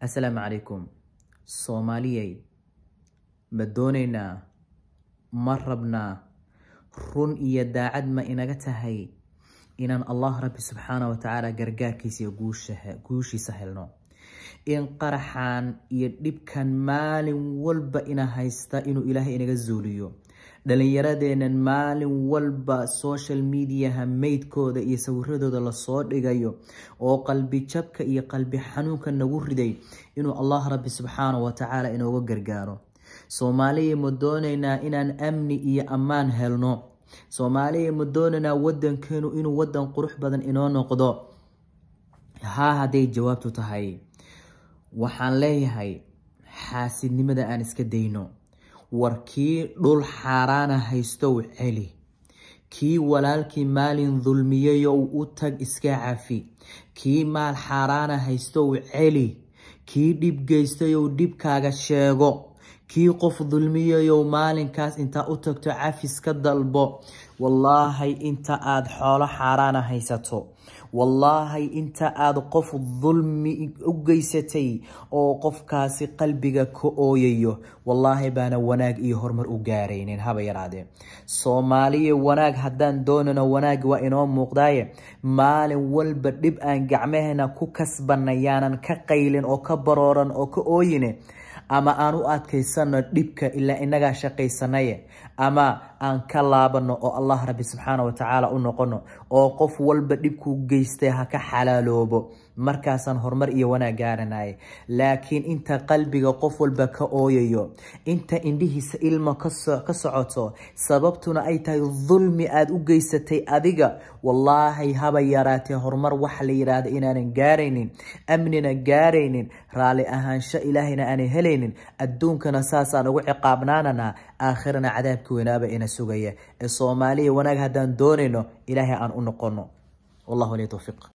السلام عليكم. صوماليي بدونينا مربنا رون إيا داعد ما إنغتهي إنان الله رب سبحانه وتعالى قرقار كيسي قوشي سهلنا إن قرحان يدب كان مال والبا إنا هايستا إنو إلهي إنغا زوليو دلن يرادينا مال والبا سوشال ميديا ميد كودا إيا سوردو دا لصور إيغايو oo qalbi jabka iyo qalbi xanuunka nagu riday inuu Allah Rabbi subhanahu wa ta'ala inoo gargaaro Soomaaliya ma doonaynaa inaan amni iyo amaan helno Soomaaliya ma doonaynaa wadankeenu inuu wadan qurux badan inoo noqdo haday jawaabtu tahay waxaan leeyahay xaasidnimada aan iska dayno warkii dhul xaraana haysto celi kii walaalkii maalin dhulmiyeeyo u tag iska cafi kii maal xaraana haysto celi kii dib geystayo dibkaaga sheego kii qof dhulmiyeeyo maalinkaas inta u tagto cafis ka dalbo wallahi inta aad xoolo xaraana haysato wallahi inta aad qof dhulmi u geysatay oo qofkaasi qalbiga ka ooyayo wallahi baana wanaag iyo hormar u gaareynin haba yaraade Soomaaliya wanaag hadaan doonano wanaag waa inoo muuqdaaye maalin walba dib aan gacmahena ku kasbanayaanan ka qaylin oo ka barooran oo ka ooyine ama aan u adkaysano dibka ila inaga shaqaysanaye ama aan ka laabano oo Allah Rabbi subhanahu wa ta'ala u noqono oo qof walba dibku geystay ha ka xalaaloobo markaasan hormar iyo wanaag gaaranay laakiin inta qalbiga qof walba ka ooyayo inta indhihiisa ilmo ka socoto sababtuna ay tahay dhulmi aad u geysatay adiga wallahi haba yaraatee hormar wax la yiraahdo inaanan gaareynin amnina gaareynin raali ahaansha ilaahina aan helaynin adduunkana saasaan ugu ciqaabnaanana aakhirana cadaabka weynaaba ina sugaya Soomaaliya wanaag hadaan doonayno ilaahay aan u noqono wallahu li tawfiq